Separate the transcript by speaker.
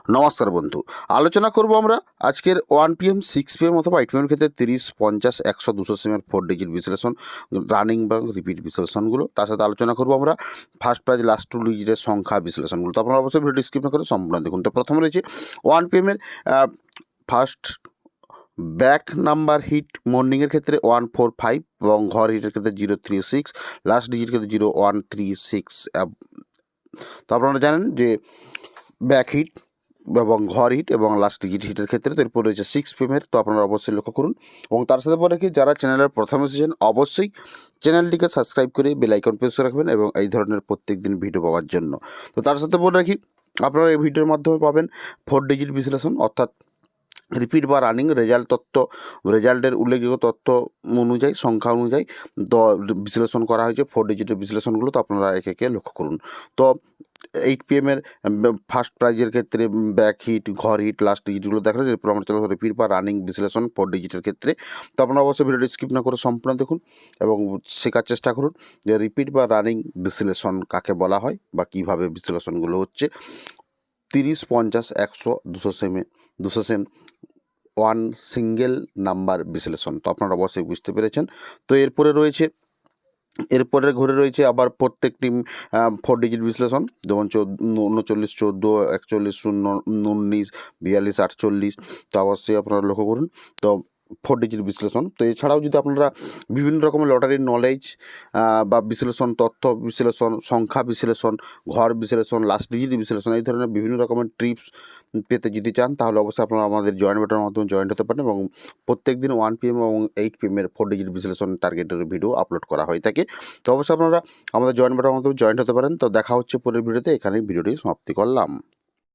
Speaker 1: নমস্কার বন্ধু, আলোচনা করব আমরা আজকের 1 PM 6 PM অথবা 8 PM ক্ষেত্রে 30, 50, 100, 200 সিমের 4 ডিজিট বিশ্লেষণ, রানিং বা রিপিট বিশ্লেষণগুলো। তার সাথে আলোচনা করব আমরা ফার্স্ট প্রাইজ লাস্ট 2 ডিজিটের সংখ্যা বিশ্লেষণগুলো। তো আপনারা অবশ্যই ভিডিও স্কিপ না করে সম্পূর্ণ দেখুন। তো প্রথমে রয়েছে 1 PM এর ফার্স্ট ব্যাক নাম্বার হিট মর্নিংয়ের ক্ষেত্রে 145 এবং ঘর হিটের ক্ষেত্রে 036, লাস্ট ডিজিট ক্ষেত্রে 0136। তো আপনারা জানেন যে ব্যাক হিট এবং ঘর হিট এবং লাস্ট ডিজিট হিটের ক্ষেত্রে তো এরপর রয়েছে 6 PM। তো আপনারা অবশ্যই লক্ষ্য করুন এবং তার সাথে পরে কি যারা চ্যানেলের প্রথম এসেছেন অবশ্যই চ্যানেলটিকে সাবস্ক্রাইব করে বেল আইকন প্রেস করে রাখবেন এবং এই ধরনের প্রত্যেক দিন ভিডিও পাওয়ার জন্য। তো তার সাথে বলে রাখি আপনারা এই ভিডিওর মাধ্যমে পাবেন 4 ডিজিট বিশ্লেষণ, অর্থাৎ রিপিট বা রানিং রেজাল্টের উল্লেখযোগ্য তথ্য অনুযায়ী সংখ্যা অনুযায়ী তো বিশ্লেষণ করা হয়েছে 4 ডিজিটের বিশ্লেষণগুলো। তো আপনারা একে একে লক্ষ্য করুন। তো 8 PM এর ফার্স্ট প্রাইজের ক্ষেত্রে ব্যাক হিট, ঘর হিট, লাস্ট ডিজিটগুলো দেখালেন। এরপর আমরা চলে রিপিট বা রানিং বিশ্লেষণ 4 ডিজিটের ক্ষেত্রে। তো আপনারা অবশ্যই ভিডিওটি স্কিপ না করে সম্পূর্ণ দেখুন এবং শেখার চেষ্টা করুন যে রিপিট বা রানিং বিশ্লেষণ কাকে বলা হয় বা কীভাবে বিশ্লেষণগুলো হচ্ছে। 30, 50, 100, 200 সেম ওয়ান সিঙ্গেল নাম্বার বিশ্লেষণ। তো আপনারা অবশ্যই বুঝতে পেরেছেন। তো এরপরে ঘুরে রয়েছে আবার প্রত্যেকটি 4 ডিজিট বিশ্লেষণ, যেমন 39, 14, 41, 0, 19, 42, 48। তো অবশ্যই আপনারা লক্ষ্য করুন। তো 4 ডিজিট বিশ্লেষণ। তো এছাড়াও যদি আপনারা বিভিন্ন রকমের লটারির নলেজ বা বিশ্লেষণ, তথ্য বিশ্লেষণ, সংখ্যা বিশ্লেষণ, ঘর বিশ্লেষণ, লাস্ট ডিজিট বিশ্লেষণ, এই ধরনের বিভিন্ন রকমের টিপস পেতে যদি চান তাহলে অবশ্যই আপনারা আমাদের জয়েন বাটনের মাধ্যমে জয়েন্ট হতে পারেন এবং প্রত্যেক দিন 1 PM এবং 8 PM এর 4 ডিজিট বিশ্লেষণ টার্গেটের ভিডিও আপলোড করা হয়ে থাকে। তো অবশ্যই আপনারা আমাদের জয়েন বাটনের মাধ্যমে জয়েন্ট হতে পারেন। তো দেখা হচ্ছে পরের ভিডিওতে, এখানেই ভিডিওটি সমাপ্তি করলাম।